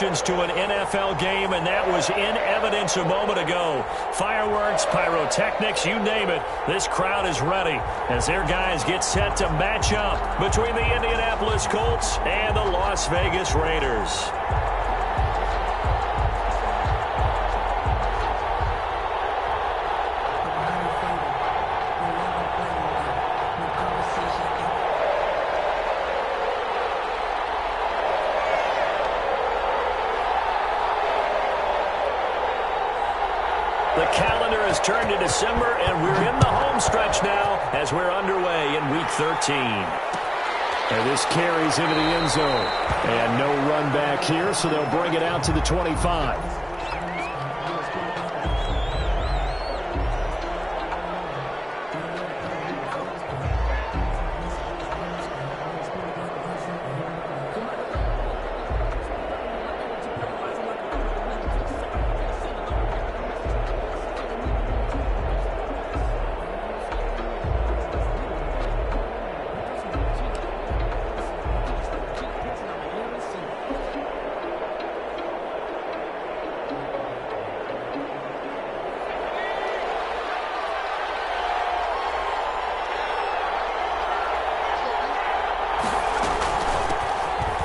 emotions to an NFL game, and that was in evidence a moment ago. Fireworks, pyrotechnics, you name it. This crowd is ready as their guys get set to match up between the Indianapolis Colts and the Las Vegas Raiders. The calendar has turned to December, and we're in the home stretch now as we're underway in Week 13. And this carries into the end zone. And no run back here, so they'll bring it out to the 25.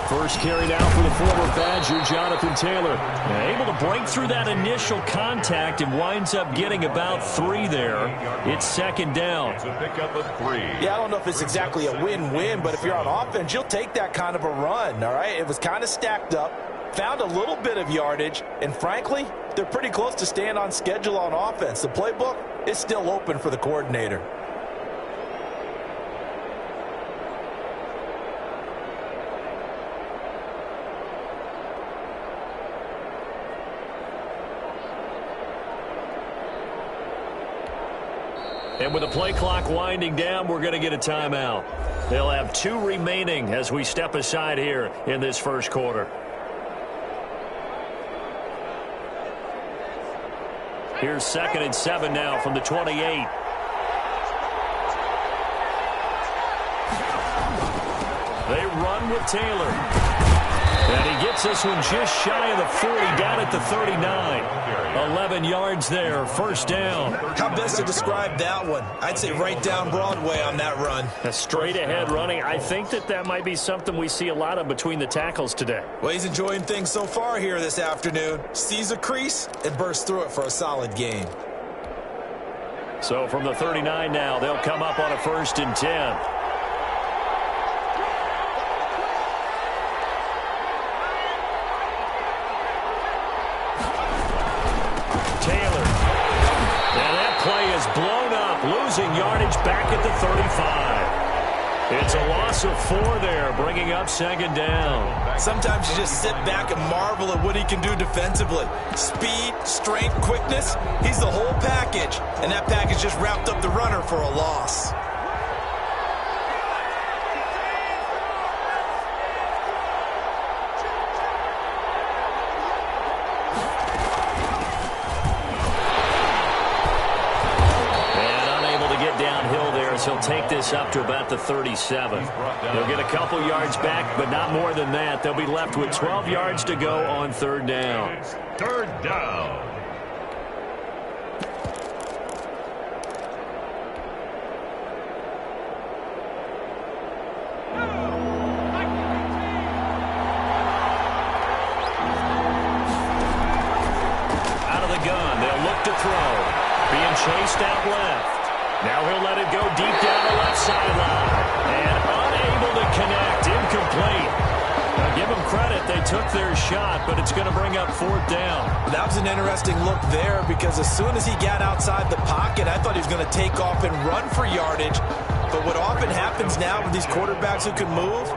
First carried out for the former Badger, Jonathan Taylor. Able to break through that initial contact and winds up getting about 3 there. It's second down. It's a pickup of 3. Yeah, I don't know if it's exactly a win-win, but if you're on offense, you'll take that kind of a run, all right? It was kind of stacked up, found a little bit of yardage, and frankly, they're pretty close to staying on schedule on offense. The playbook is still open for the coordinator. And with the play clock winding down, we're going to get a timeout. They'll have 2 remaining as we step aside here in this first quarter. Here's 2nd and 7 now from the 28. They run with Taylor. And he gets this one just shy of the 40, down at the 39. 11 yards there, first down. How best to describe that one? I'd say right down Broadway on that run. A straight ahead running. I think that might be something we see a lot of between the tackles today. Well, he's enjoying things so far here this afternoon. Sees a crease and bursts through it for a solid game. So from the 39 now, they'll come up on a 1st and 10. Blown up, losing yardage back at the 35. It's a loss of 4 there, bringing up 2nd down. Sometimes you just sit back and marvel at what he can do defensively. Speed, strength, quickness, he's the whole package. And that package just wrapped up the runner for a loss. He'll take this up to about the 37. He'll get a couple yards back, but not more than that. They'll be left with 12 yards to go on 3rd down. 3rd down. Out of the gun, they'll look to throw. Being chased out left. Now he'll let it go deep down the left sideline. And unable to connect. Incomplete. Now give them credit. They took their shot, but it's going to bring up 4th down. That was an interesting look there because as soon as he got outside the pocket, I thought he was going to take off and run for yardage. But what often happens now with these quarterbacks who can move,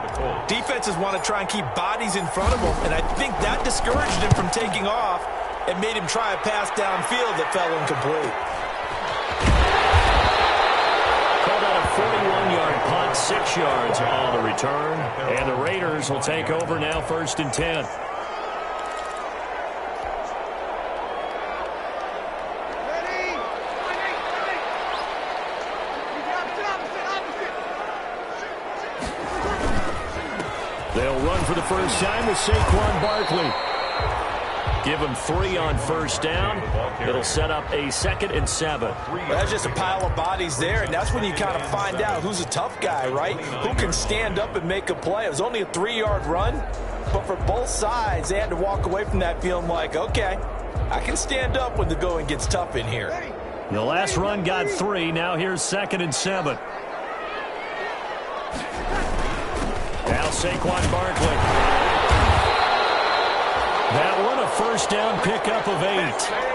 defenses want to try and keep bodies in front of them. And I think that discouraged him from taking off and made him try a pass downfield that fell incomplete. 41-yard punt, 6 yards on the return. And the Raiders will take over now, 1st and 10. They'll run for the first time with Saquon Barkley. Give him 3 on first down. It'll set up a 2nd and 7. Well, that's just a pile of bodies there, and that's when you kind of find out who's a tough guy, right? Who can stand up and make a play. It was only a 3-yard run, but for both sides, they had to walk away from that feeling like, okay, I can stand up when the going gets tough in here. The last run got 3. Now here's 2nd and 7. Now Saquon Barkley. That one a first down pickup of 8.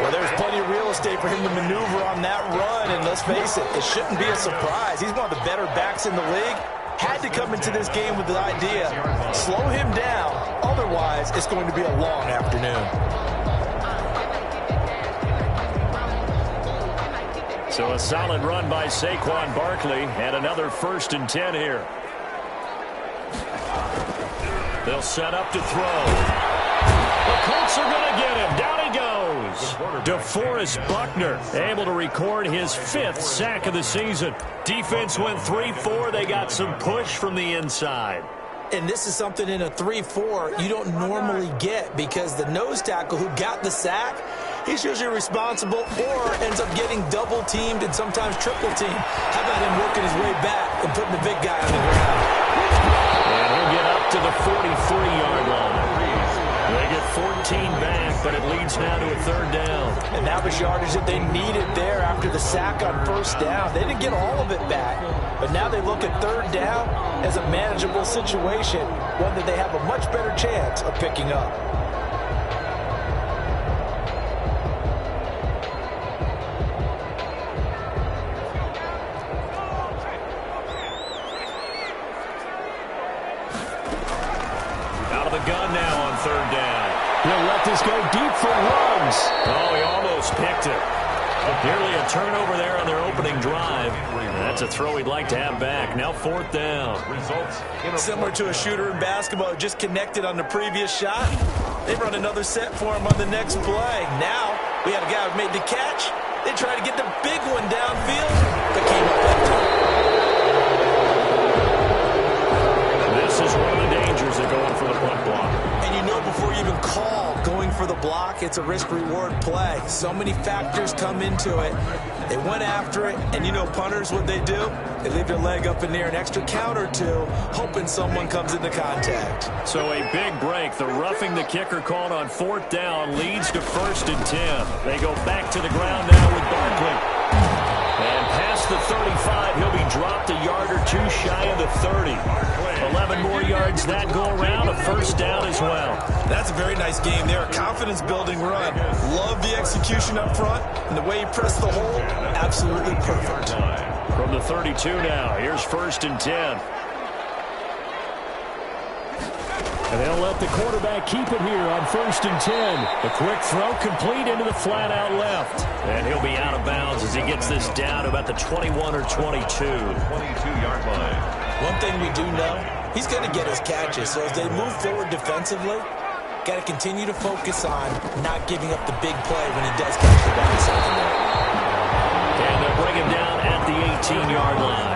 Well, there's plenty of real estate for him to maneuver on that run, and let's face it, it shouldn't be a surprise. He's one of the better backs in the league. Had to come into this game with the idea, slow him down, otherwise it's going to be a long afternoon. So a solid run by Saquon Barkley, and another 1st and 10 here. They'll set up to throw. The Colts are going to get him. Down he goes. DeForest Buckner able to record his 5th sack of the season. Defense went 3-4. They got some push from the inside. And this is something in a 3-4 you don't normally get, because the nose tackle who got the sack, he's usually responsible or ends up getting double teamed and sometimes triple teamed. How about him working his way back and putting the big guy on the ground? And he'll get up to the 43-yard line. They get 14 back, but it leads now to a 3rd down. And that was yardage that they needed there after the sack on first down. They didn't get all of it back, but now they look at 3rd down as a manageable situation, one that they have a much better chance of picking up. Out of the gun now on 3rd down. He'll let this go deep for runs. Oh, he almost picked it. Nearly a turnover there on their opening drive. That's a throw he'd like to have back. Now 4th down. Similar to a shooter in basketball, just connected on the previous shot. They run another set for him on the next play. Now we had a guy who made the catch. They tried to get the big one downfield, but came up empty. This is one of the dangers of going for the punt block. And you know before you even call going for the block, it's a risk-reward play. So many factors come into it. They went after it, and you know punters, what they do? They leave their leg up in the air an extra count or two, hoping someone comes into contact. So a big break. The roughing the kicker called on 4th down leads to 1st and 10. They go back to the ground now with Barkley. And past the 35, he'll be dropped a yard or 2 shy of the 30. 11 more yards that go around, a 1st down as well. That's a very nice game there. A confidence-building run. Love the execution up front, and the way he pressed the hole, absolutely perfect. From the 32 now, here's 1st and 10. And they'll let the quarterback keep it here on 1st and 10. A quick throw complete into the flat-out left. And he'll be out of bounds as he gets this down to about the 21 or 22. 22-yard line. One thing we do know, he's going to get his catches. So as they move forward defensively, got to continue to focus on not giving up the big play when he does catch the ball in secondary. And they'll bring him down at the 18-yard line.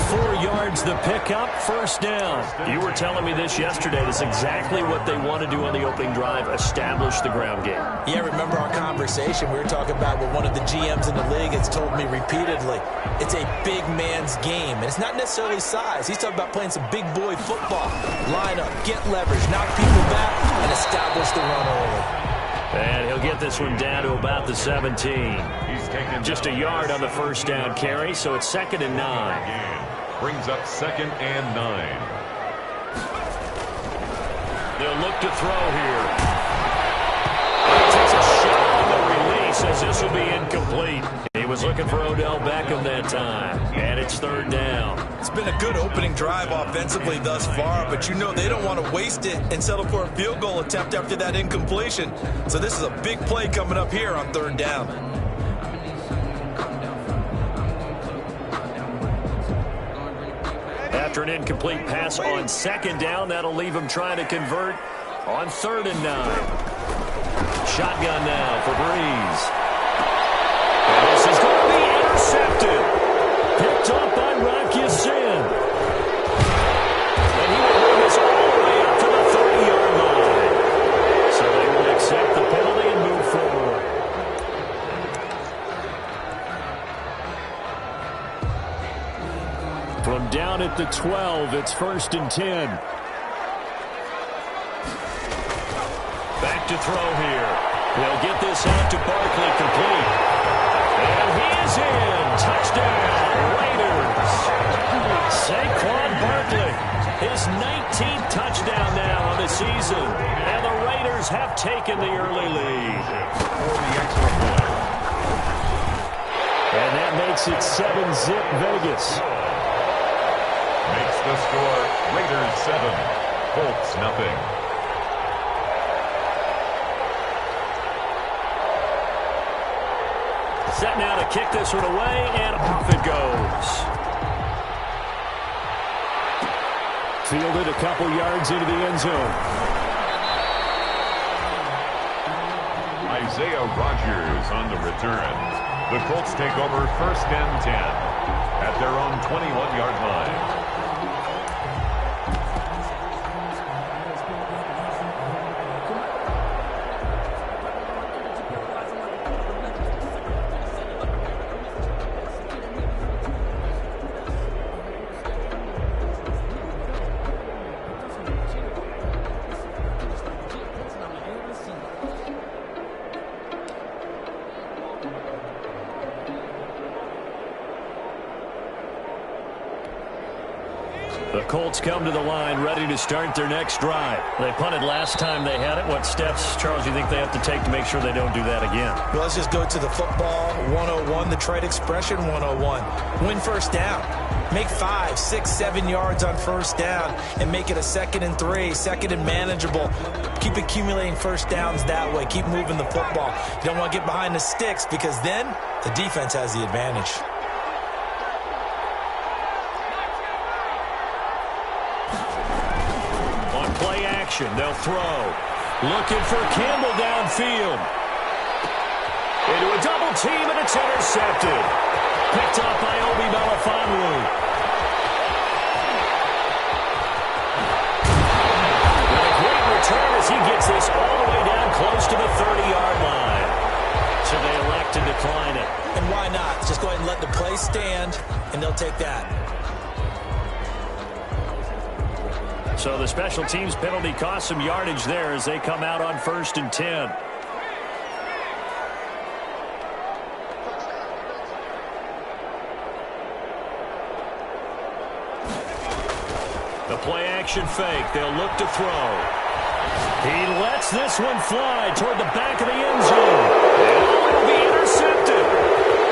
4 yards the pickup, 1st down. You were telling me this yesterday. That's exactly what they want to do on the opening drive, establish the ground game. Yeah, remember our conversation? We were talking about what one of the GMs in the league has told me repeatedly. It's a big man's game, and it's not necessarily size. He's talking about playing some big boy football. Line up, get leverage, knock people back, and establish the run early. And he'll get this one down to about the 17. Just a yard on the 1st down carry, so it's 2nd and 9. Brings up 2nd and 9. They'll look to throw here. Takes a shot on the release as this will be incomplete. He was looking for Odell Beckham that time, and it's 3rd down. It's been a good opening drive offensively thus far, but you know they don't want to waste it and settle for a field goal attempt after that incompletion. So this is a big play coming up here on 3rd down. After an incomplete pass on 2nd down, that'll leave him trying to convert on 3rd and 9. Shotgun now for Breeze. And this is going to be intercepted. Picked up by Rocky Sin. And he will bring us all the way up to the 30-yard line. So they will down at the 12. It's 1st and 10. Back to throw here. They'll get this out to Barkley, complete. And he is in. Touchdown, Raiders. Saquon Barkley, his 19th touchdown now on the season. And the Raiders have taken the early lead. And that makes it 7-zip Vegas. Makes the score Raiders 7, Colts nothing. Set now to kick this one away, and off it goes. Fielded a couple yards into the end zone. Isaiah Rodgers on the return. The Colts take over 1st and 10 at their own 21-yard line. The Colts come to the line ready to start their next drive. They punted last time they had it. What steps, Charles, you think they have to take to make sure they don't do that again? Well, let's just go to the football 101, the trade expression 101. Win first down. Make 5, 6, 7 yards on first down and make it a 2nd and 3, 2nd and manageable. Keep accumulating first downs that way. Keep moving the football. You don't want to get behind the sticks because then the defense has the advantage. They'll throw. Looking for Campbell downfield. Into a double team, and it's intercepted. Picked up by Obi Melifonwu. And a great return as he gets this all the way down close to the 30-yard line. So they elect to decline it. And why not? Just go ahead and let the play stand, and they'll take that. So the special teams penalty cost some yardage there as they come out on 1st and 10. The play action fake. They'll look to throw. He lets this one fly toward the back of the end zone. And it will be intercepted.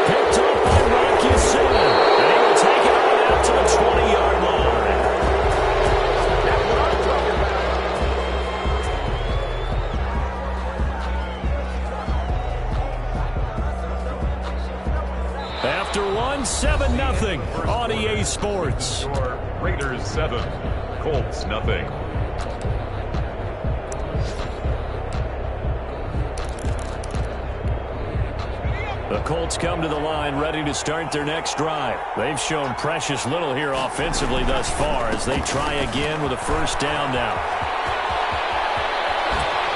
Picked up by Rocky Sin. And he will take it on out to the 20-yard line. After 7-0 on EA Sports. Raiders 7, Colts nothing. The Colts come to the line ready to start their next drive. They've shown precious little here offensively thus far as they try again with a first down now.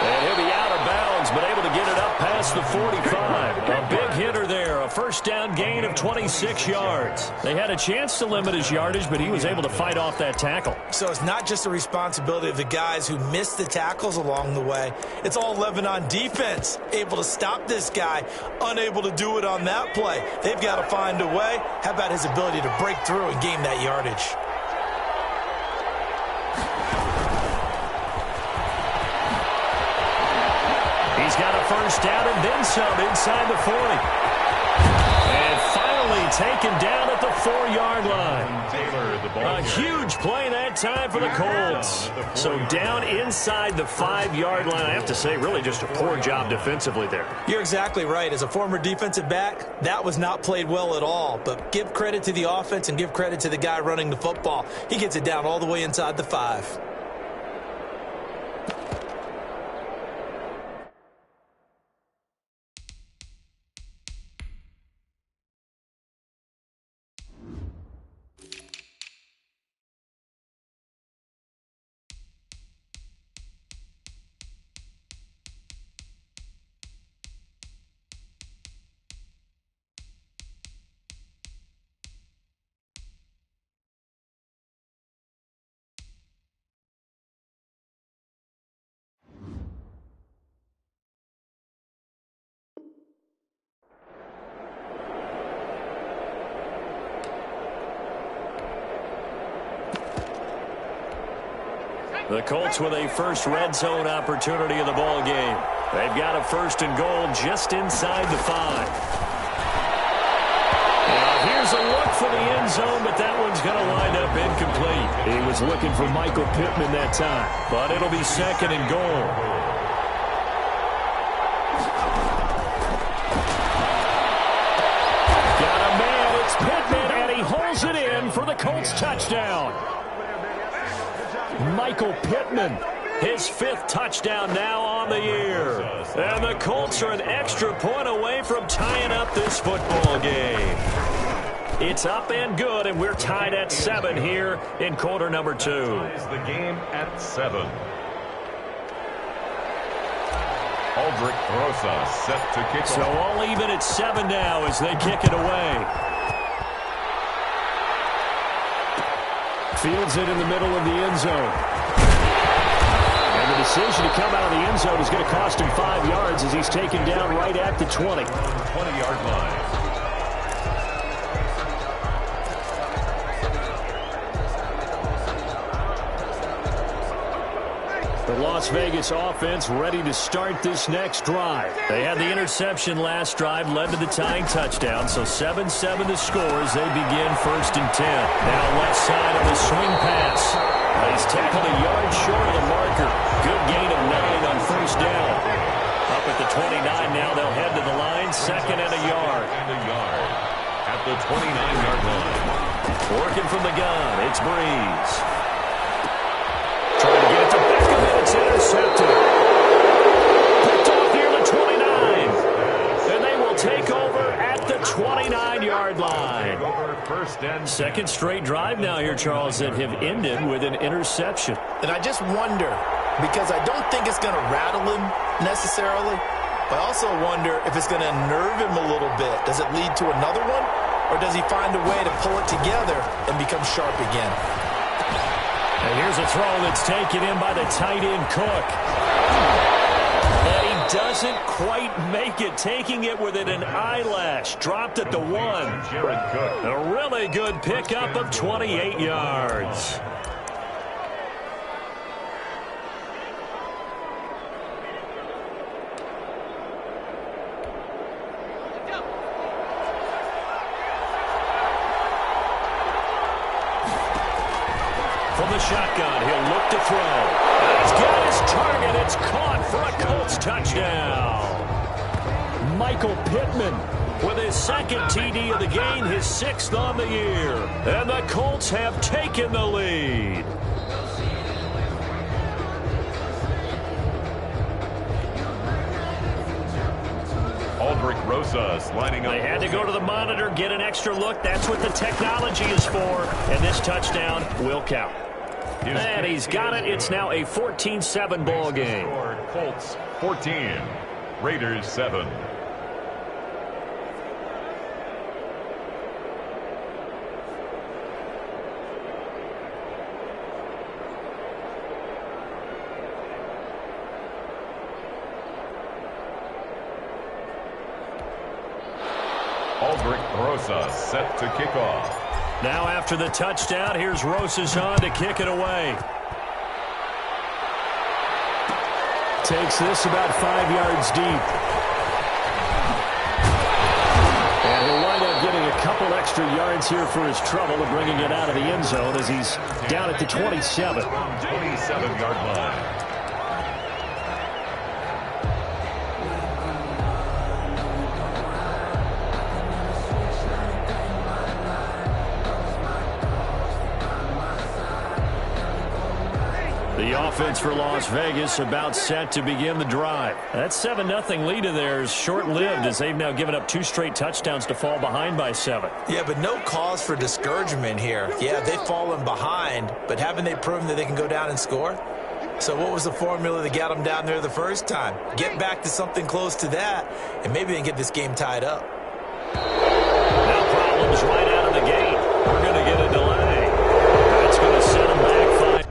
And he'll be out of bounds, but able to get it up past the 45. A big hitter there, a first down gain of 26 yards. They had a chance to limit his yardage, but he was able to fight off that tackle. So it's not just the responsibility of the guys who missed the tackles along the way. It's all Lebanon defense, able to stop this guy, unable to do it on that play. They've got to find a way. How about his ability to break through and gain that yardage? He's got a first down and then some inside the 40. And finally taken down at the 4-yard line. Taylor, the ball A huge play that time for the Colts. So down inside the 5-yard line. I have to say, really just a poor job defensively there. You're exactly right. As a former defensive back, that was not played well at all. But give credit to the offense and give credit to the guy running the football. He gets it down all the way inside the 5. The Colts with a first red zone opportunity in the ball game. They've got a 1st and goal just inside the 5. Now here's a look for the end zone, but that one's going to wind up incomplete. He was looking for Michael Pittman that time, but it'll be 2nd and goal. Got a man, it's Pittman, and he holds it in for the Colts touchdown. Michael Pittman, his 5th touchdown now on the year. And the Colts are an extra point away from tying up this football game. It's up and good, and we're tied at 7 here in quarter number 2. Ties the game at 7. Aldrich Rosa set to kick off. So all even at 7 now as they kick it away. Fields it in the middle of the end zone. And the decision to come out of the end zone is going to cost him 5 yards as he's taken down right at the 20. 20-yard line. The Las Vegas offense ready to start this next drive. They had the interception last drive, led to the tying touchdown, so 7-7 the score as they begin 1st and 10. Now left side of the swing pass. He's tackled a yard short of the marker. Good gain of 9 on 1st down. Up at the 29 now, they'll head to the line, 2nd and a yard. And a yard at the 29-yard line. Working from the gun, it's Breeze. Trying to get it to Beckham, and it's intercepted. Picked off near the 29. And they will take over at the 29-yard line. 2nd straight drive now here, Charles, that have ended with an interception. And I just wonder, because I don't think it's going to rattle him necessarily, but I also wonder if it's going to unnerve him a little bit. Does it lead to another one? Or does he find a way to pull it together and become sharp again? And here's a throw that's taken in by the tight end, Cook. And he doesn't quite make it, taking it within an eyelash. Dropped at the 1. Jared Cook. A really good pickup of 28 yards. From the shotgun, he'll look to throw. He's got his target. It's caught for a Colts touchdown. Michael Pittman with his 2nd TD of the game, his 6th on the year. And the Colts have taken the lead. Aldrich Rosas lining up. They had to go to the monitor, get an extra look. That's what the technology is for. And this touchdown will count. And he's got it. It's now a 14-7 ball game. Colts 14, Raiders 7. Aldrich Rosas set to kick off. Now after the touchdown, here's Rosas on to kick it away. Takes this about 5 yards deep. And he'll wind up getting a couple extra yards here for his trouble and bringing it out of the end zone as he's down at the 27. 27-yard line. The offense for Las Vegas about set to begin the drive. That 7-0 lead of theirs short-lived as they've now given up 2 straight touchdowns to fall behind by 7. Yeah, but no cause for discouragement here. Yeah, they've fallen behind, but haven't they proven that they can go down and score? So what was the formula that got them down there the first time? Get back to something close to that, and maybe they can get this game tied up. Now problems right out of the gate. We're going to get a delay. That's going to set them back 5.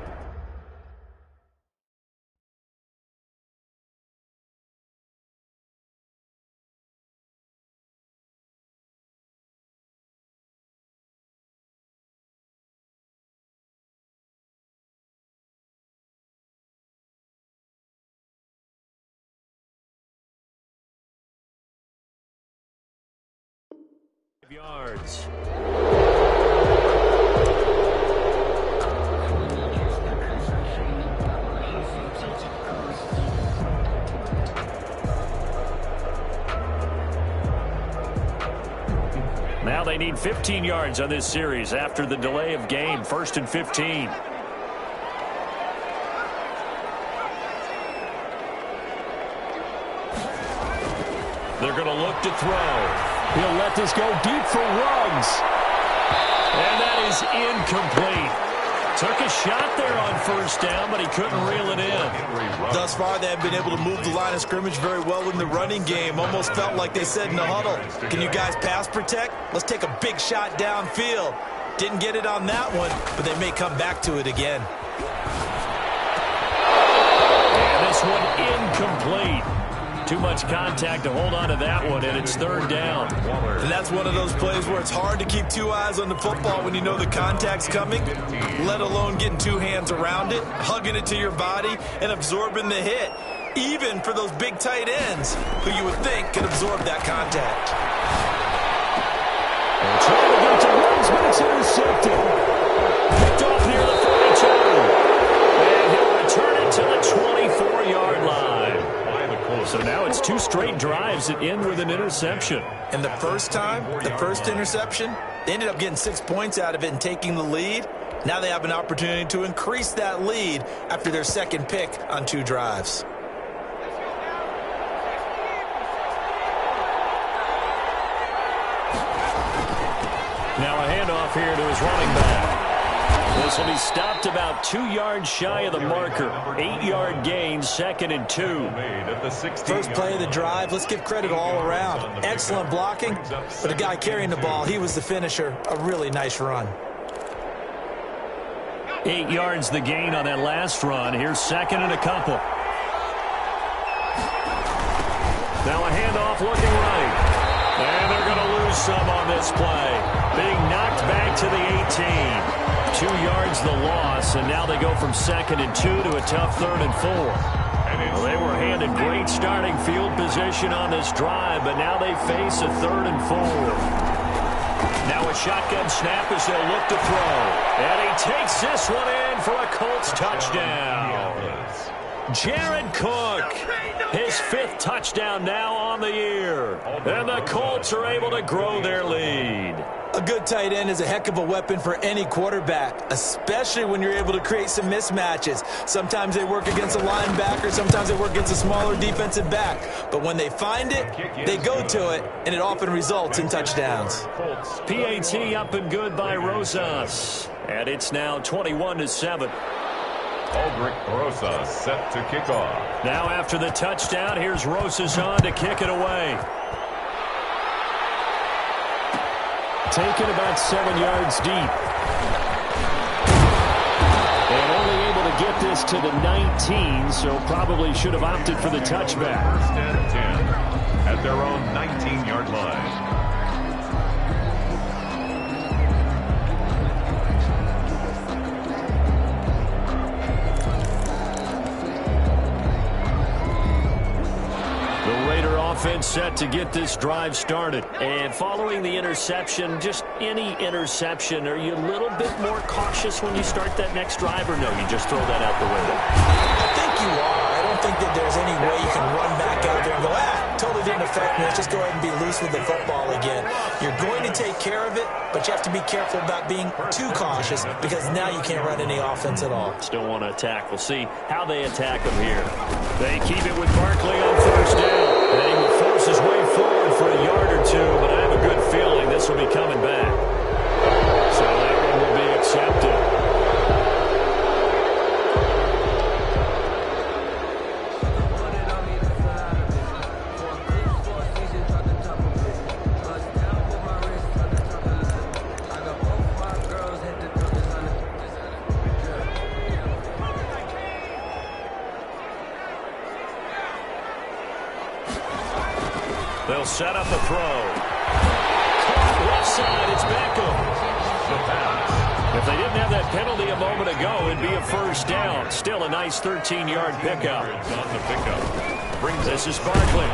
Yards. Now they need 15 yards on this series after the delay of game. 1st and 15. They're going to look to throw. He'll let this go deep for Ruggs. And that is incomplete. Took a shot there on 1st down, but he couldn't reel it in. Thus far, they have been able to move the line of scrimmage very well in the running game. Almost felt like they said in the huddle, can you guys pass protect? Let's take a big shot downfield. Didn't get it on that one, but they may come back to it again. And this one incomplete. Too much contact to hold on to that one, and it's 3rd down. And that's one of those plays where it's hard to keep 2 eyes on the football when you know the contact's coming, let alone getting 2 hands around it, hugging it to your body, and absorbing the hit, even for those big tight ends who you would think could absorb that contact. And trying to get to Ruggs, but it's intercepted. Picked off near the 42. And he'll return it to the 24-yard line. So now it's 2 straight drives that end with an interception. And the first time, the first interception, they ended up getting 6 points out of it and taking the lead. Now they have an opportunity to increase that lead after their 2nd pick on 2 drives. Now a handoff here to his running back. This will be stopped about 2 yards shy of the marker. 8-yard gain, 2nd and 2. First play of the drive, let's give credit all around. Excellent blocking, but the guy carrying the ball, he was the finisher. A really nice run. 8 yards the gain on that last run. Here's 2nd and a couple. Now a handoff looking right. And they're going to lose some on this play. Being knocked back to the 18. 2 yards the loss, and now they go from 2nd and 2 to a tough 3rd and 4. Well, they were handed great starting field position on this drive, but now they face a 3rd and 4. Now a shotgun snap as they'll look to throw. And he takes this one in for a Colts touchdown. Jared Cook, his 5th touchdown now on the year. And the Colts are able to grow their lead. A good tight end is a heck of a weapon for any quarterback, especially when you're able to create some mismatches. Sometimes they work against a linebacker, sometimes they work against a smaller defensive back. But when they find it, they go to it, and it often results in touchdowns. PAT up and good by Rosas. And it's now 21-7. Aldrich Rosas set to kick off. Now after the touchdown, here's Rosas on to kick it away. Taken about 7 yards deep. And only able to get this to the 19, so probably should have opted for the touchback. 1st and 10 at their own 19-yard line. Offense set to get this drive started. And following the interception, just any interception, are you a little bit more cautious when you start that next drive, or no, you just throw that out the window? I think you are. I don't think that there's any way you can run back out there and go, totally didn't affect me. Let's just go ahead and be loose with the football again. You're going to take care of it, but you have to be careful about being too cautious because now you can't run any offense at all. Still want to attack. We'll see how they attack them here. They keep it with Barkley on 1st down. And he will force his way forward for a yard or 2, but I have a good feeling this will be coming back. So that one will be accepted. They'll set up a throw. Caught left side, it's Beckham. The pass. If they didn't have that penalty a moment ago, it'd be a 1st down. Still a nice 13-yard pickup. On the pickup. This is Barkley.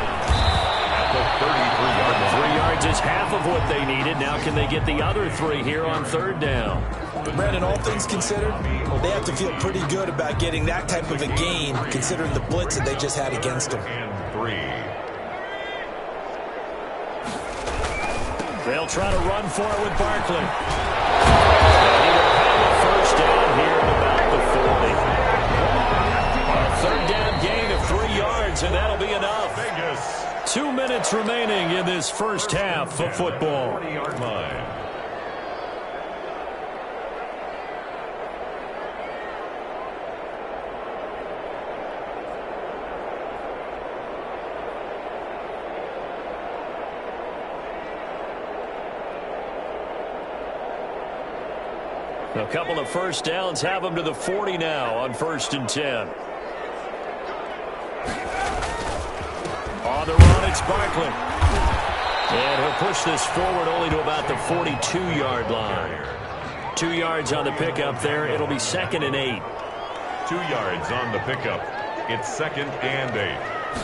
the 33-yard line. 3 yards is half of what they needed. Now can they get the other 3 here on 3rd down? Brandon, all things considered, they have to feel pretty good about getting that type of a gain, considering the blitz that they just had against them. And 3. They'll try to run for it with Barkley. And he will have a 1st down here at about the 40. A 3rd down gain of 3 yards, and that'll be enough. 2 minutes remaining in this first half of football. 40-yard line. A couple of 1st downs have them to the 40 now on 1st and 10. On the run, it's Barkley. And he'll push this forward only to about the 42-yard line. 2 yards on the pickup there. It'll be 2nd and 8. 2 yards on the pickup. It's 2nd and 8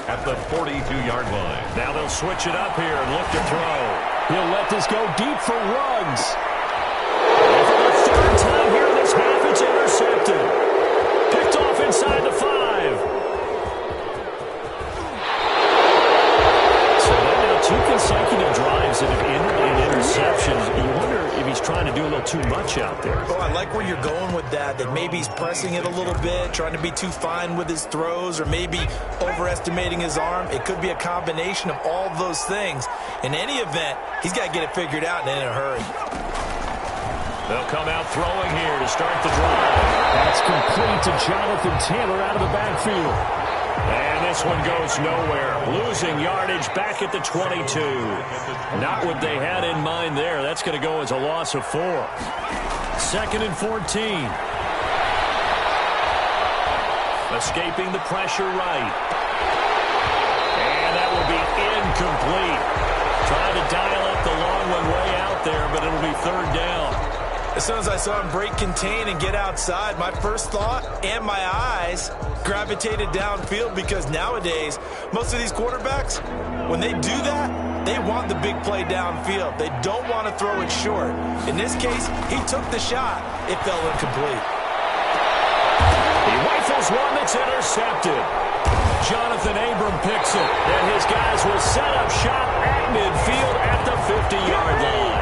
at the 42-yard line. Now they'll switch it up here and look to throw. He'll let this go deep for Ruggs. And for the 3rd time here in this half, it's intercepted. Picked off inside the 5. So now 2 consecutive drives that have ended in interceptions. You wonder if he's trying to do a little too much out there. Oh, I like where you're going with that maybe he's pressing it a little bit, trying to be too fine with his throws, or maybe overestimating his arm. It could be a combination of all of those things. In any event, he's got to get it figured out and in a hurry. They'll come out throwing here to start the drive. That's complete to Jonathan Taylor out of the backfield. And this one goes nowhere. Losing yardage back at the 22. Not what they had in mind there. That's going to go as a loss of 4. 2nd and 14. Escaping the pressure right. And that will be incomplete. Trying to dial up the long one way out there, but it'll be 3rd down. As soon as I saw him break contain and get outside, my first thought and my eyes gravitated downfield, because nowadays, most of these quarterbacks, when they do that, they want the big play downfield. They don't want to throw it short. In this case, he took the shot. It fell incomplete. He rifles one that's intercepted. Jonathan Abram picks it, and his guys will set up shop at midfield at the 50-yard line.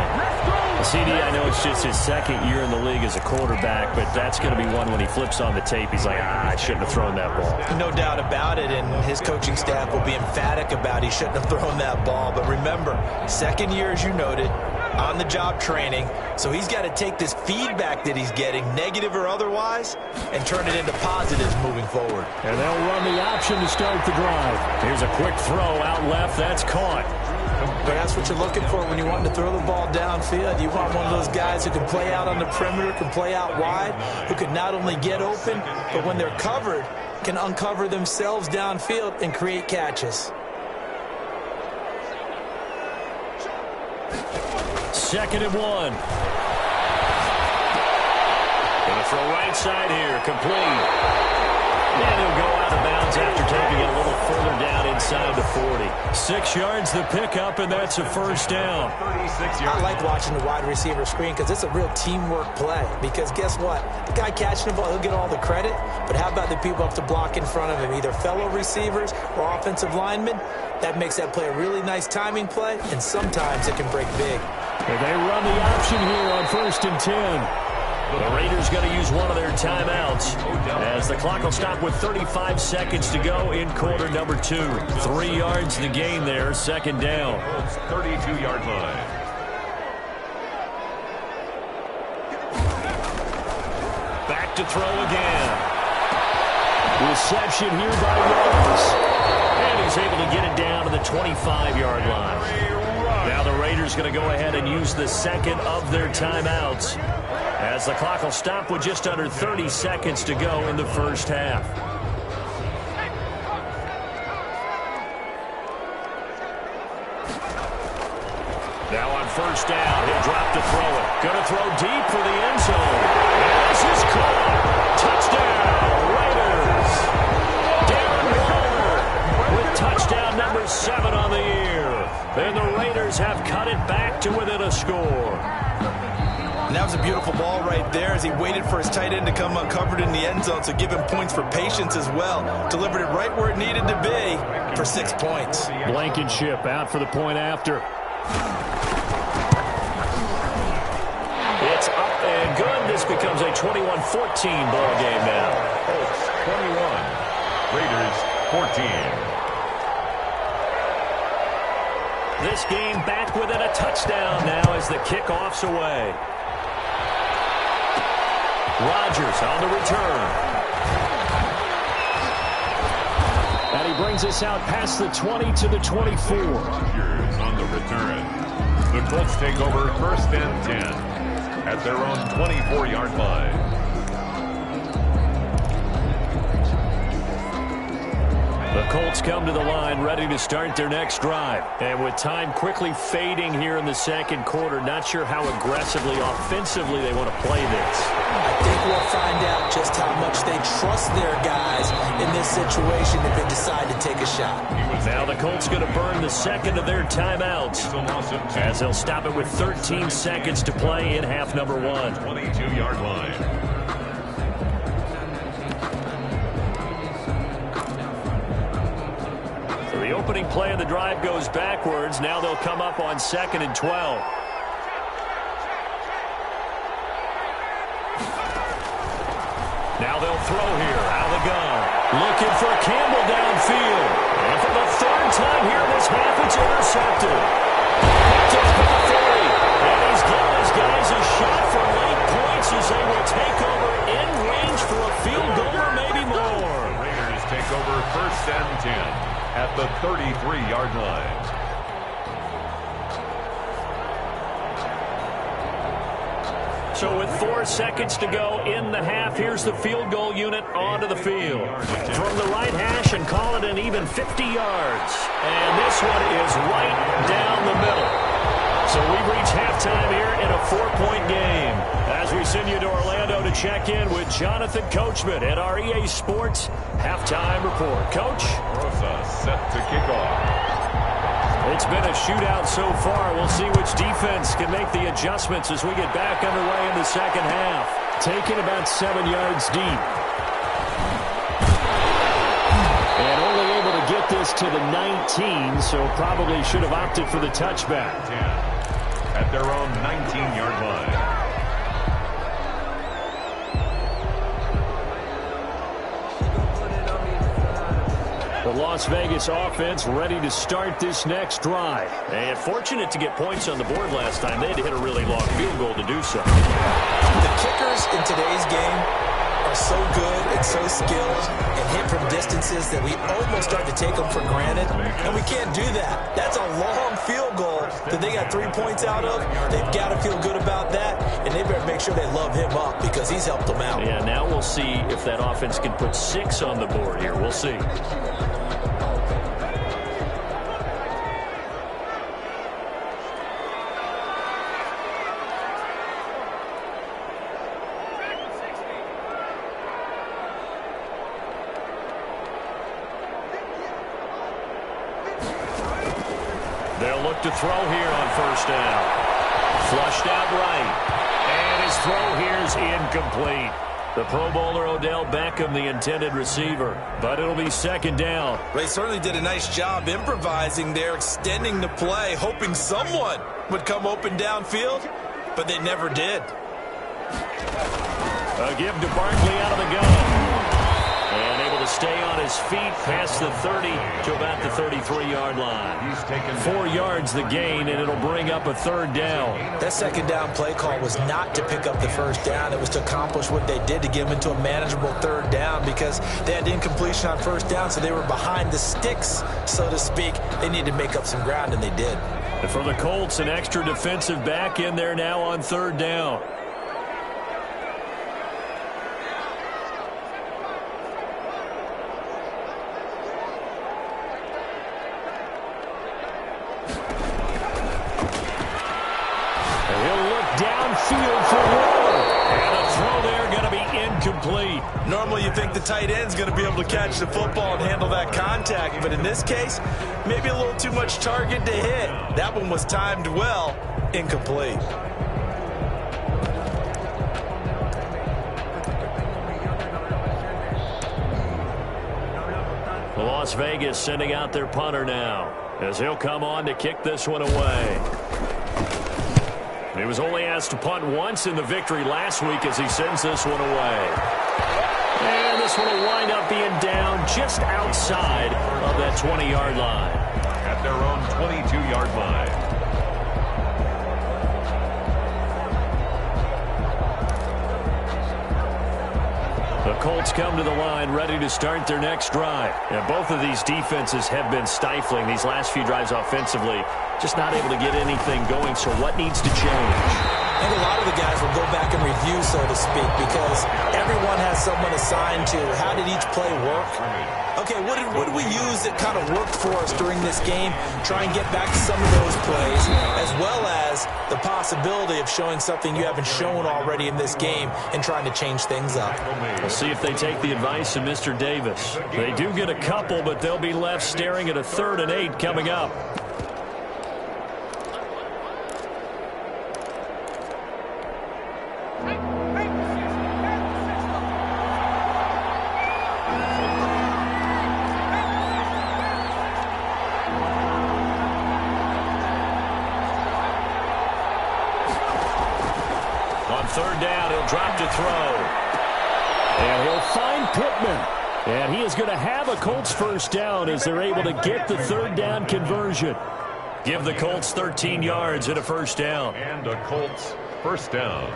CD, I know it's just his 2nd year in the league as a quarterback, but that's going to be one when he flips on the tape. He's like, I shouldn't have thrown that ball. No doubt about it, and his coaching staff will be emphatic about he shouldn't have thrown that ball. But remember, 2nd year, as you noted, on-the-job training, so he's got to take this feedback that he's getting, negative or otherwise, and turn it into positives moving forward. And they'll run the option to start the drive. Here's a quick throw out left. That's caught. But that's what you're looking for when you want to throw the ball downfield. You want one of those guys who can play out on the perimeter, can play out wide, who can not only get open, but when they're covered, can uncover themselves downfield and create catches. 2nd and 1. Gonna throw right side here, complete. And he'll go out of bounds after taking it a little further down inside the 40. 6 yards the pickup, and that's a 1st down. 36 yards. I like watching the wide receiver screen because it's a real teamwork play. Because guess what? The guy catching the ball, he'll get all the credit. But how about the people up to block in front of him, either fellow receivers or offensive linemen? That makes that play a really nice timing play, and sometimes it can break big. And they run the option here on 1st and 10. The Raiders going to use one of their timeouts as the clock will stop with 35 seconds to go in quarter number 2. 3 yards the gain there, 2nd down. 32-yard line. Back to throw again. Reception here by Ruggs. And he's able to get it down to the 25-yard line. Now the Raiders going to go ahead and use the 2nd of their timeouts, as the clock will stop with just under 30 seconds to go in the first half. Now on 1st down, he'll drop to throw it. Going to throw deep for the end zone. And this is caught. Touchdown, Raiders. Darren Waller with touchdown number 7 on the year. And the Raiders have cut it back to within a score. And that was a beautiful ball right there as he waited for his tight end to come uncovered in the end zone, so give him points for patience as well. Delivered it right where it needed to be for 6 points. Blankenship out for the point after. It's up and good. This becomes a 21-14 ball game now. Colts 21, Raiders 14. This game back within a touchdown now as the kickoff's away. Rodgers on the return. And he brings us out past the 20 to the 24. Rodgers on the return. The Colts take over 1st and 10 at their own 24-yard line. The Colts come to the line ready to start their next drive. And with time quickly fading here in the second quarter, not sure how aggressively, offensively they want to play this. I think we'll find out just how much they trust their guys in this situation if they decide to take a shot. Now the Colts going to burn the second of their timeouts as they'll stop it with 13 seconds to play in half number 1. 22-yard line. The opening play of the drive goes backwards. Now they'll come up on 2nd and 12. Now they'll throw here out of the gun. Looking for Campbell downfield. And for the 3rd time here in this half, it's intercepted. Picked up for the 40. And he's given his guys a shot for late points as they will take over in range for a field goal or maybe more. Raiders take over 1st and 10 at the 33-yard line. So with 4 seconds to go in the half, here's the field goal unit onto the field. From the right hash and call it an even 50 yards. And this one is right down the middle. So we've reached halftime here in a 4-point game. As we send you to Orlando to check in with Jonathan Coachman at our EA Sports Halftime Report. Coach? Rosa set to kick off. It's been a shootout so far. We'll see which defense can make the adjustments as we get back underway in the second half. Taken about 7 yards deep. And only able to get this to the 19, so probably should have opted for the touchback. 10 at their own 19-yard line. The Las Vegas offense ready to start this next drive. And fortunate to get points on the board last time. They had to hit a really long field goal to do so. The kickers in today's game are so good and so skilled and hit from distances that we almost start to take them for granted. And we can't do that. That's a long field goal that they got 3 points out of. They've got to feel good about that. And they better make sure they love him up because he's helped them out. Yeah, now we'll see if that offense can put 6 on the board here. We'll see. They'll look to throw here on 1st down. Flushed out right. And his throw here's incomplete. The Pro Bowler Odell Beckham, the intended receiver. But it'll be 2nd down. They certainly did a nice job improvising there, extending the play, hoping someone would come open downfield, but they never did. A give to Barkley out of the gun. And able to stay on his feet past the 30 to about the 33-yard line. He's taken 4 yards the gain, and it'll bring up a 3rd down. That 2nd down play call was not to pick up the 1st down. It was to accomplish what they did to get them into a manageable 3rd down because they had incompletion on 1st down, so they were behind the sticks, so to speak. They needed to make up some ground, and they did. And for the Colts, an extra defensive back in there now on 3rd down. Downfield for Ward. And a throw there going to be incomplete. incomplete. Normally you think the tight end's going to be able to catch the football and handle that contact, but in this case, maybe a little too much target to hit. That one was timed well, incomplete. Las Vegas sending out their punter now, as he'll come on to kick this one away. He was only asked to punt once in the victory last week as he sends this one away. And this one will wind up being down just outside of that 20-yard line. At their own 22-yard line. The Colts come to the line ready to start their next drive. And both of these defenses have been stifling these last few drives offensively. Just not able to get anything going, so what needs to change? I think a lot of the guys will go back and review, so to speak, because everyone has someone assigned to how did each play work. Okay, what did we use that kind of worked for us during this game? Try and get back to some of those plays, as well as the possibility of showing something you haven't shown already in this game and trying to change things up. We'll see if they take the advice of Mr. Davis. They do get a couple, but they'll be left staring at a 3rd and 8 coming up. On 3rd down, he'll drop to throw. And he'll find Pittman. And he is going to have a Colts 1st down as they're able to get the 3rd down conversion. Give the Colts 13 yards and a 1st down. And a Colts 1st down.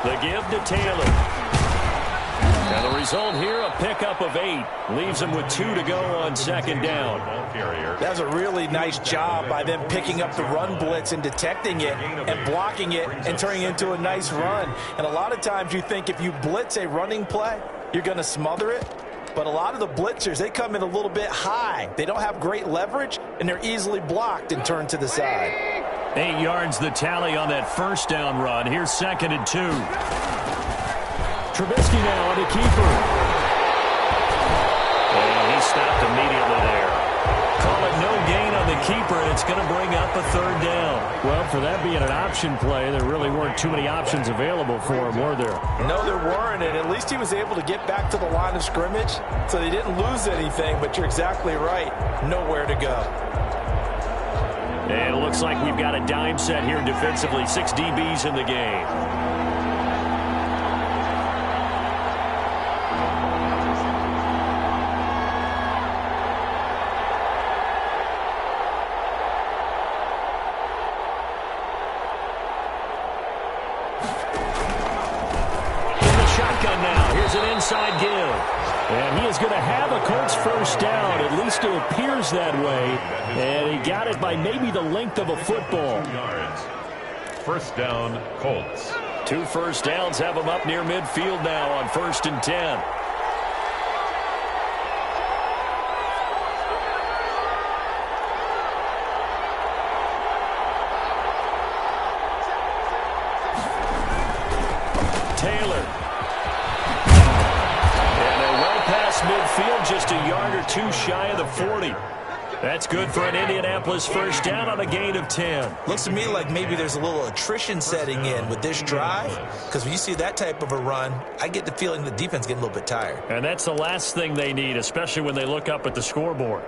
The give to Taylor. And the result here, a pickup of 8. Leaves him with 2 to go on 2nd down. That's a really nice job by them picking up the run blitz and detecting it and blocking it and turning it into a nice run. And a lot of times you think if you blitz a running play, you're going to smother it. But a lot of the blitzers, they come in a little bit high. They don't have great leverage, and they're easily blocked and turned to the side. 8 yards the tally on that 1st down run. Here's 2nd and 2. Trubisky now on the keeper. And he stopped immediately there. Call it no gain on the keeper, and it's going to bring up a 3rd down. Well, for that being an option play, there really weren't too many options available for him, were there? No, there weren't, and at least he was able to get back to the line of scrimmage, so they didn't lose anything, but you're exactly right. Nowhere to go. And it looks like we've got a dime set here defensively. 6 DBs in the game. Inside give. And he is going to have a Colts 1st down. At least it appears that way. And he got it by maybe the length of a football. 1st down, Colts. 2 1st downs have him up near midfield now on 1st and 10. Taylor. Midfield just a yard or 2 shy of the 40. That's good for an Indianapolis 1st down on a gain of 10. Looks to me like maybe there's a little attrition setting in with this drive, because when you see that type of a run, I get the feeling the defense getting a little bit tired. And that's the last thing they need, especially when they look up at the scoreboard.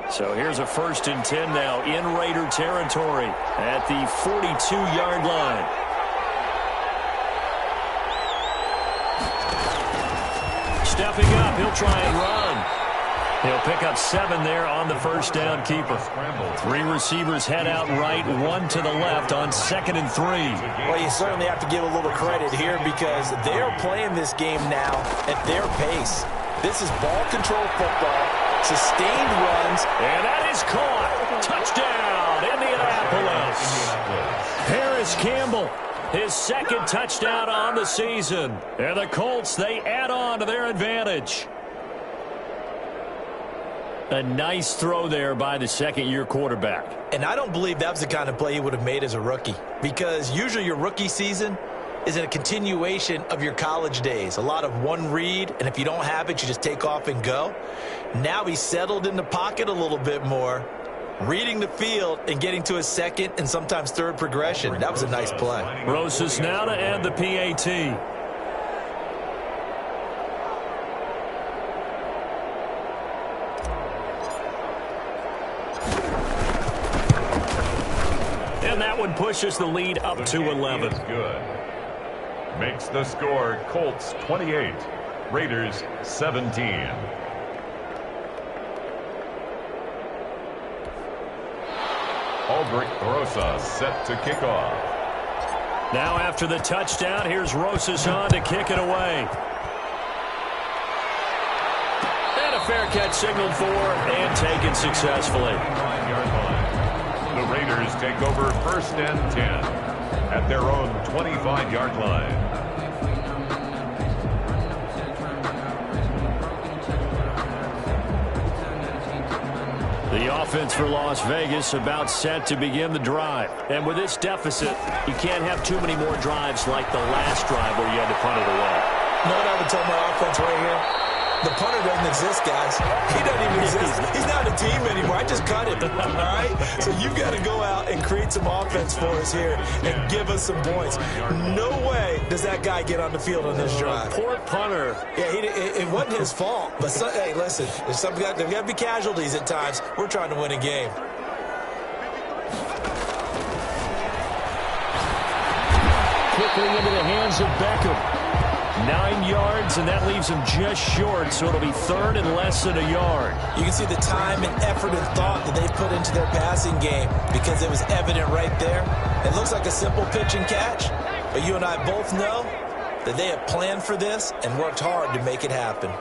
So here's a 1st and 10 now in Raider territory at the 42-yard line. Stepping up, he'll try and run. He'll pick up 7 there on the 1st down keeper. 3 receivers head out right, 1 to the left on 2nd and 3. Well, you certainly have to give a little credit here because they're playing this game now at their pace. This is ball control football, sustained runs. And that is caught. Touchdown, Indianapolis. Harris Campbell. His 2nd touchdown on the season. And the Colts, they add on to their advantage. A nice throw there by the second-year quarterback. And I don't believe that was the kind of play he would have made as a rookie, because usually your rookie season is a continuation of your college days. A lot of one read, and if you don't have it, you just take off and go. Now he's settled in the pocket a little bit more, reading the field and getting to his second and sometimes third progression. That was a nice play. Rosas now to add the PAT. And that one pushes the lead up to 11. Good. Makes the score Colts 28, Raiders 17. Albrecht Rosas set to kick off. Now after the touchdown, here's Rosas on to kick it away. And a fair catch signaled for and taken successfully. 5-yard line. The Raiders take over 1st and 10 at their own 25-yard line. The offense for Las Vegas about set to begin the drive. And with this deficit, you can't have too many more drives like the last drive where you had to punt it away. You know what I would tell my offense right here? The punter doesn't exist, guys. He doesn't even exist. He's not a team anymore. I just cut him, all right? So you've got to go out and create some offense for us here and give us some points. No way does that guy get on the field on this drive. Poor punter. Yeah, it wasn't his fault. But, hey, listen, there's got to be casualties at times. We're trying to win a game. Quickly into the hands of Beckham. 9 yards, and that leaves him just short, so it'll be 3rd and less than a yard. You can see the time and effort and thought that they put into their passing game because it was evident right there. It looks like a simple pitch and catch, but you and I both know that they have planned for this and worked hard to make it happen.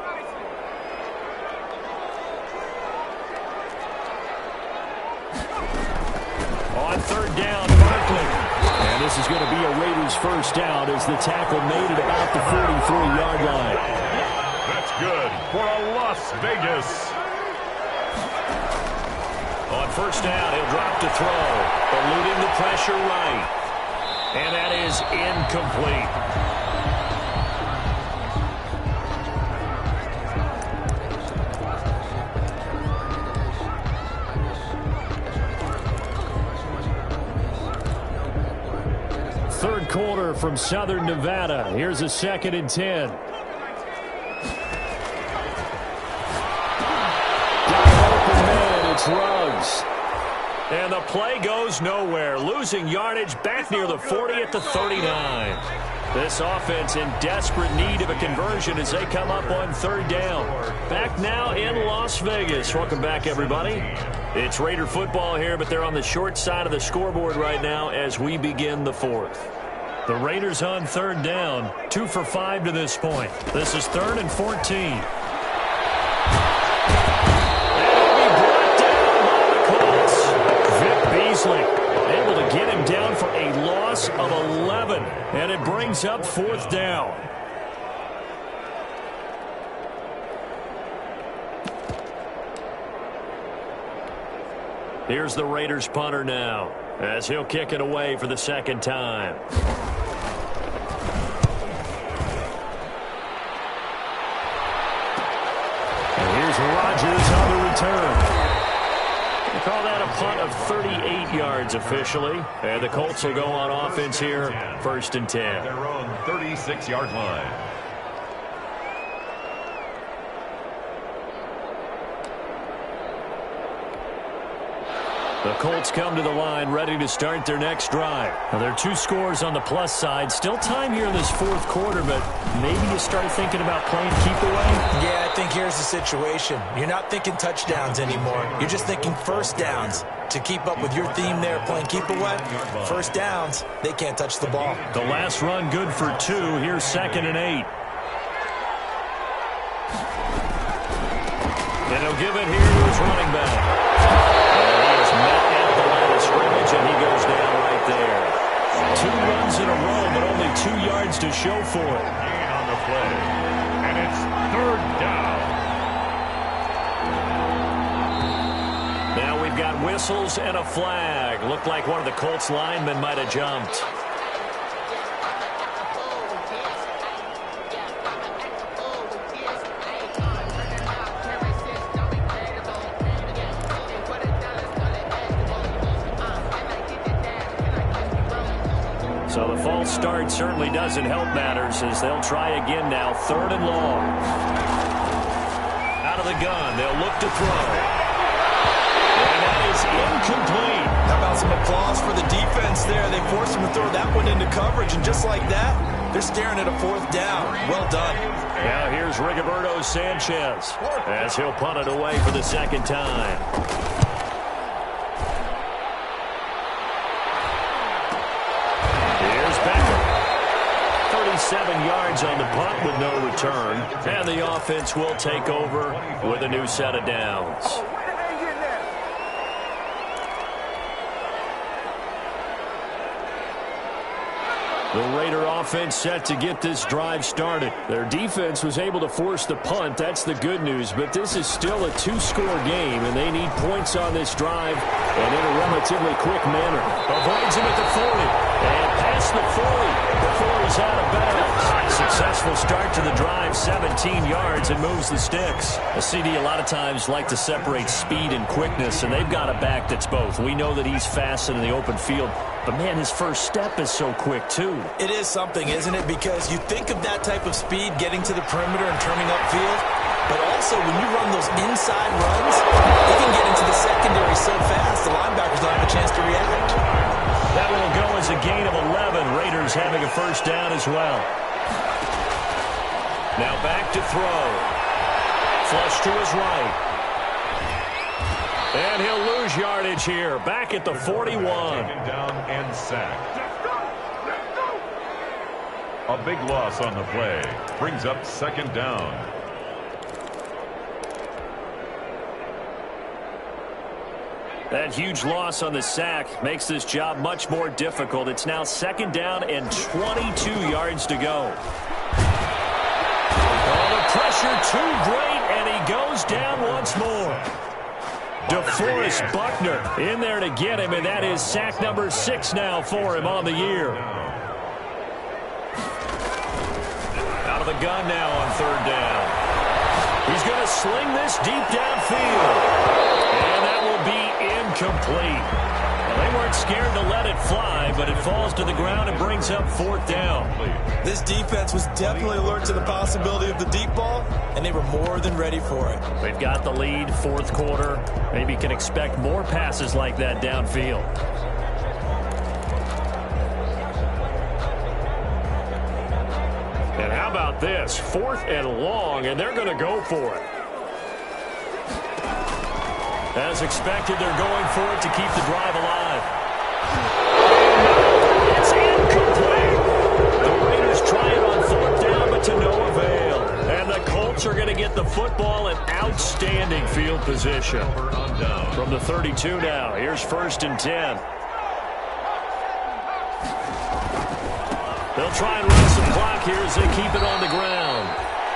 On 3rd down, Barkley. And this is going to be a Raiders first down as the tackle made it about the 43-yard line. That's good for a Las Vegas. On 1st down, he'll drop to throw, eluding the pressure right. And that is incomplete. Third quarter from Southern Nevada. Here's a 2nd and 10. Got open man, it's Ruggs. And the play goes nowhere. Losing yardage back near the 40 at the 39. This offense in desperate need of a conversion as they come up on 3rd down. Back now in Las Vegas. Welcome back, everybody. It's Raider football here, but they're on the short side of the scoreboard right now as we begin the 4th. The Raiders on 3rd down, 2 for 5 to this point. This is 3rd and 14. And it'll be brought down by the Colts. Vic Beasley able to get him down for a loss of 11, and it brings up 4th down. Here's the Raiders punter now as he'll kick it away for the 2nd time. And here's Rodgers on the return. They call that a punt of 38 yards officially. And the Colts will go on offense here, 1st and 10. Their own 36-yard line. The Colts come to the line ready to start their next drive. Now, there are 2 scores on the plus side. Still time here in this 4th quarter, but maybe you start thinking about playing keep away? Yeah, I think here's the situation. You're not thinking touchdowns anymore. You're just thinking 1st downs. To keep up with your theme there, playing keep away, 1st downs, they can't touch the ball. The last run good for 2. Here's 2nd and 8. And he'll give it here to his running back. Met at the line of scrimmage, and he goes down right there. 2 runs in a row, but only 2 yards to show for it. Gain on the play, and it's 3rd down. got whistles and a flag. Looked like one of the Colts linemen might have jumped. So the false start certainly doesn't help matters as they'll try again now. 3rd and long. Out of the gun, they'll look to throw. And that is incomplete. How about some applause for the defense there? They forced him to throw that one into coverage, and just like that, they're staring at a 4th down. Well done. Now here's Rigoberto Sanchez as he'll punt it away for the 2nd time. Here's Becker. 37 yards on the punt with no return. And the offense will take over with a new set of downs. The Raider offense set to get this drive started. Their defense was able to force the punt. That's the good news. But this is still a 2-score game, and they need points on this drive and in a relatively quick manner. Avoids him at the 40 and past the 40 before he's out of bounds. Successful start to the drive, 17 yards, and moves the sticks. A CD a lot of times like to separate speed and quickness, and they've got a back that's both. We know that he's fast in the open field, but man, his first step is so quick too. It is something, isn't it? Because you think of that type of speed getting to the perimeter and turning upfield, but also when you run those inside runs, they can get into the secondary so fast the linebackers don't have a chance to react. That will go as a gain of 11. Raiders having a 1st down as well. Now back to throw. Flush to his right. And he'll lose yardage here. Back at the 41. Taken down and sacked. A big loss on the play. Brings up 2nd down. That huge loss on the sack makes this job much more difficult. It's now 2nd down and 22 yards to go. Oh, the pressure too great, and he goes down once more. DeForest Buckner in there to get him, and that is sack number 6 now for him on the year. Out of the gun now on 3rd down. He's going to sling this deep downfield. And that will be incomplete. Well, they weren't scared to let it fly, but it falls to the ground and brings up 4th down. This defense was definitely alert to the possibility of the deep ball, and they were more than ready for it. They've got the lead, 4th quarter. Maybe can expect more passes like that downfield. And how about this? 4th and long, and they're going to go for it. As expected, they're going for it to keep the drive alive. It's incomplete. The Raiders try it on 4th down, but to no avail. And the Colts are going to get the football in outstanding field position. From the 32 now, here's 1st and 10. They'll try and run some clock here as they keep it on the ground.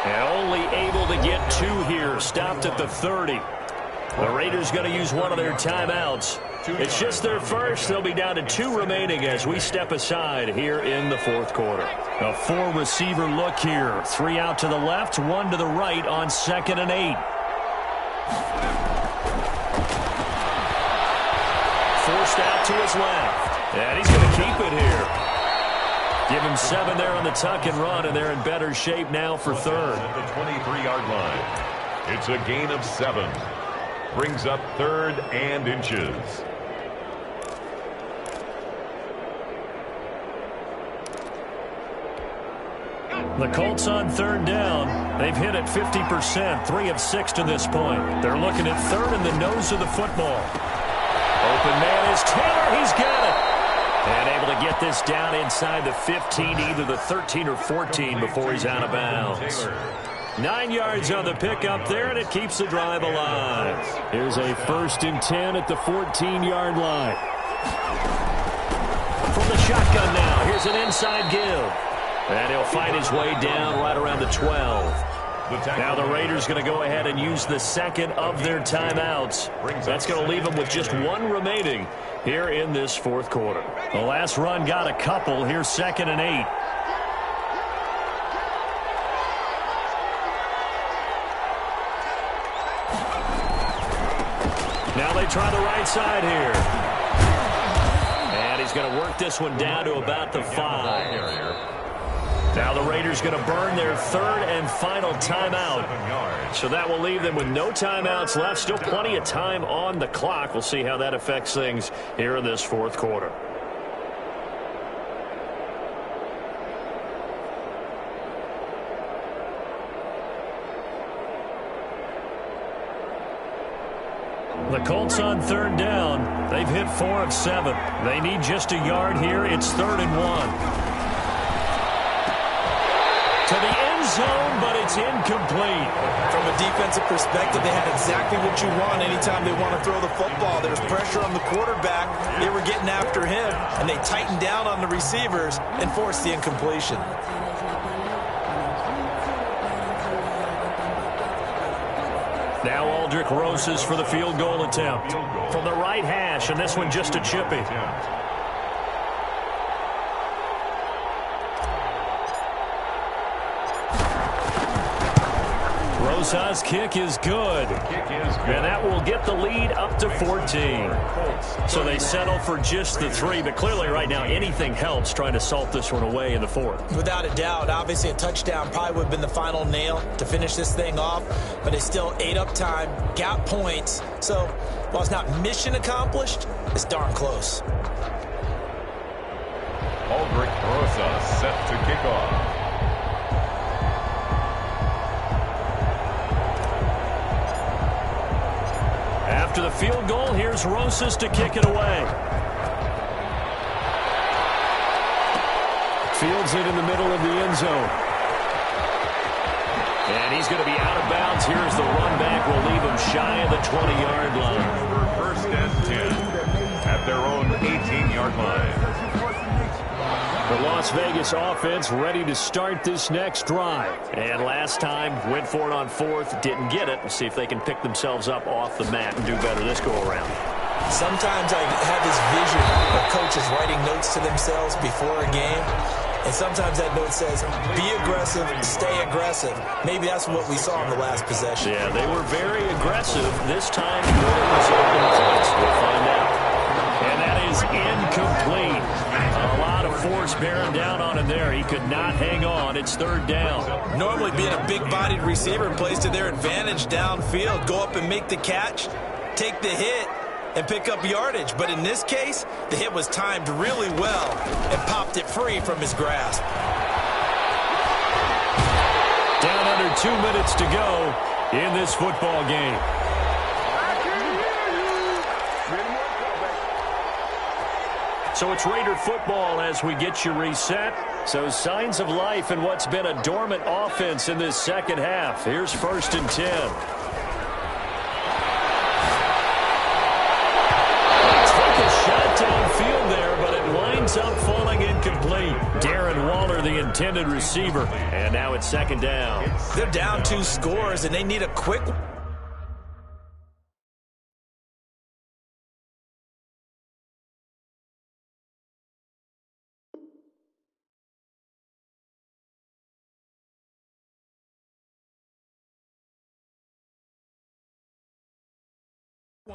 And only able to get 2 here, stopped at the 30. The Raiders going to use one of their timeouts. It's just their first. They'll be down to 2 remaining as we step aside here in the 4th quarter. A 4-receiver look here. 3 out to the left, 1 to the right on 2nd and 8. Forced out to his left. And he's going to keep it here. Give him 7 there on the tuck and run, and they're in better shape now for 3rd. At the 23-yard line. It's a gain of 7. Brings up 3rd and inches. The Colts on 3rd down. They've hit it 50%, 3 of 6 to this point. They're looking at 3rd in the nose of the football. Open man is Taylor. He's got it. And able to get this down inside the 15, either the 13 or 14 before he's out of bounds. 9 yards on the pickup there, and it keeps the drive alive. Here's a 1st and 10 at the 14-yard line. From the shotgun now, here's an inside give. And he'll fight his way down right around the 12. Now the Raiders going to go ahead and use the second of their timeouts. That's going to leave them with just one remaining here in this fourth quarter. The last run got a couple. Here's 2nd and 8. Now they try the right side here. And he's going to work this one down to about the 5. Now the Raiders going to burn their 3rd and final timeout. So that will leave them with no timeouts left. Still plenty of time on the clock. We'll see how that affects things here in this fourth quarter. The Colts on 3rd down. They've hit 4 of 7. They need just a yard here. It's 3rd and 1. To the end zone, but it's incomplete. From a defensive perspective, they had exactly what you want anytime they want to throw the football. There's pressure on the quarterback. They were getting after him, and they tightened down on the receivers and forced the incompletion. Now Aldrick Rosas for the field goal attempt. From the right hash, and this one just a chippy. Rosas' kick is good. And that will get the lead up to 14. So they settle for just the 3, but clearly right now anything helps trying to salt this one away in the 4th. Without a doubt, obviously a touchdown probably would have been the final nail to finish this thing off, but they still ate up time, got points. So while it's not mission accomplished, it's darn close. Aldrick Rosas set to kick off. After the field goal, here's Rosas to kick it away. Fields it in the middle of the end zone. And he's going to be out of bounds. Here's the run back. Will leave him shy of the 20-yard line. For 1st and 10 at their own 18-yard line. The Las Vegas offense ready to start this next drive. And last time, went for it on 4th, didn't get it. We'll see if they can pick themselves up off the mat and do better this go-around. Sometimes I have this vision of coaches writing notes to themselves before a game. And sometimes that note says, be aggressive, stay aggressive. Maybe that's what we saw in the last possession. Yeah, they were very aggressive. This time, it was open place. We'll find out. And that is incomplete. A lot of force bearing down on him there. He could not hang on. It's 3rd down. Normally being a big-bodied receiver plays to their advantage downfield. Go up and make the catch, take the hit, and pick up yardage. But in this case, the hit was timed really well and popped it free from his grasp. Down under 2 minutes to go in this football game. So it's Raider football as we get you reset. So signs of life in what's been a dormant offense in this second half. Here's 1st and 10. Took a shot downfield there, but it winds up falling incomplete. Darren Waller, the intended receiver. And now it's 2nd down. They're down 2 scores, and they need a quick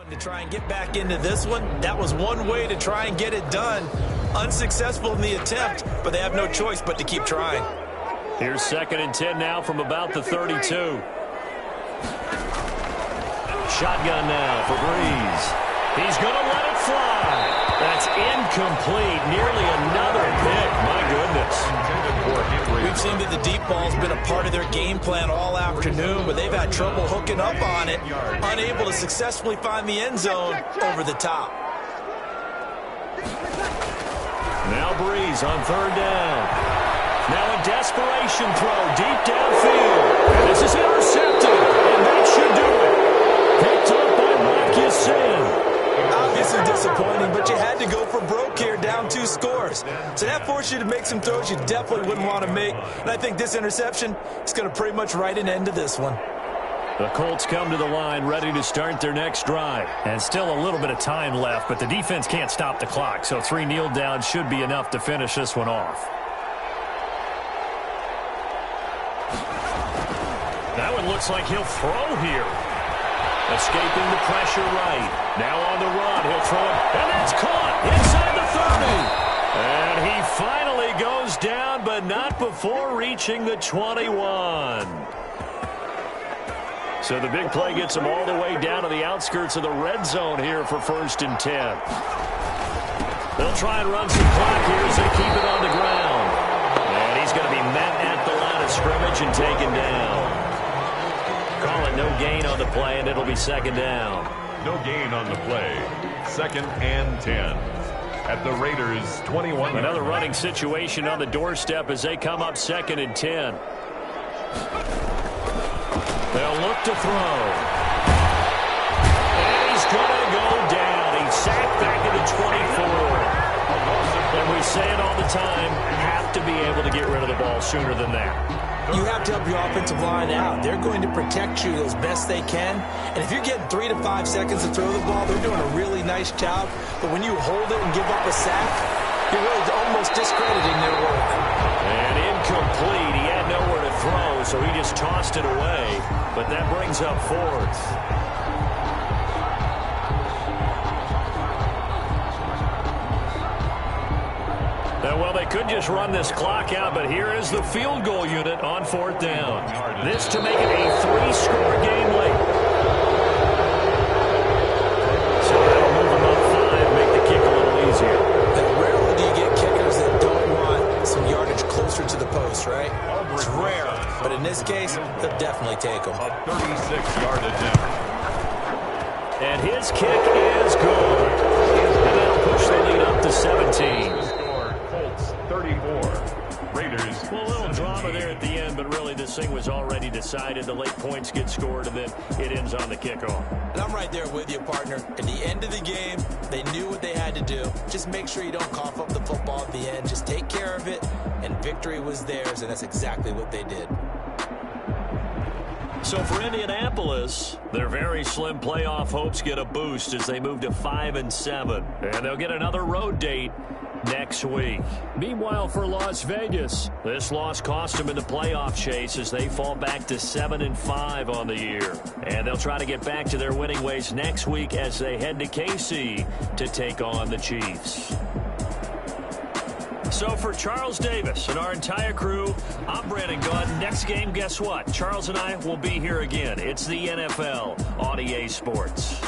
to try and get back into this one. That was one way to try and get it done. Unsuccessful in the attempt, but they have no choice but to keep trying. Here's 2nd and 10 now from about the 32. Shotgun now for Breeze. He's going to let it fly. That's incomplete. Nearly another pick. My goodness. We've seen that the deep ball's been a part of their game plan all afternoon, but they've had trouble hooking up on it, unable to successfully find the end zone over the top. Now Breeze on 3rd down. Now a desperation throw deep downfield. And this is intercepted, and that should do it. Picked up by Marcus Sin. Obviously disappointing, but you had to go for broke here down down 2 scores. So that forced you to make some throws you definitely wouldn't want to make. And I think this interception is going to pretty much write an end to this one. The Colts come to the line ready to start their next drive. And still a little bit of time left, but the defense can't stop the clock. So 3 kneel downs should be enough to finish this one off. That one looks like he'll throw here. Escaping the pressure right. Now on the run. He'll throw it. And that's caught inside the 30. And he finally goes down, but not before reaching the 21. So the big play gets him all the way down to the outskirts of the red zone here for 1st and 10. They'll try and run some clock here as they keep it on the ground. And he's going to be met at the line of scrimmage and taken down. Call it no gain on the play, and it'll be 2nd down. No gain on the play. 2nd and 10. At the Raiders' 21. Another running situation on the doorstep as they come up 2nd and 10. They'll look to throw. And he's going to go down. He's sacked back at the 24. And we say it all the time, have to be able to get rid of the ball sooner than that. You have to help your offensive line out. They're going to protect you as best they can. And if you're getting 3 to 5 seconds to throw the ball, they're doing a really nice job. But when you hold it and give up a sack, you're really almost discrediting their work. And incomplete. He had nowhere to throw, so he just tossed it away. But that brings up 4th. Well, they could just run this clock out, but here is the field goal unit on 4th down. This to make it a 3-score game late. So that'll move them up 5, make the kick a little easier. And rarely do you get kickers that don't want some yardage closer to the post, right? It's rare, but in this case, they'll definitely take them. A 36-yard attempt. And his kick is good. And that'll push the lead up to 17. 34. Raiders. Well, a little drama there at the end, but really this thing was already decided. The late points get scored, and then it ends on the kickoff. And I'm right there with you, partner. At the end of the game, they knew what they had to do. Just make sure you don't cough up the football at the end. Just take care of it, and victory was theirs, and that's exactly what they did. So for Indianapolis, their very slim playoff hopes get a boost as they move to 5-7. And they'll get another road date next week. Meanwhile, for Las Vegas, this loss cost them in the playoff chase as they fall back to 7-5 on the year. And they'll try to get back to their winning ways next week as they head to KC to take on the Chiefs. So for Charles Davis and our entire crew, I'm Brandon Gunn. Next game, guess what? Charles and I will be here again. It's the NFL on EA Sports.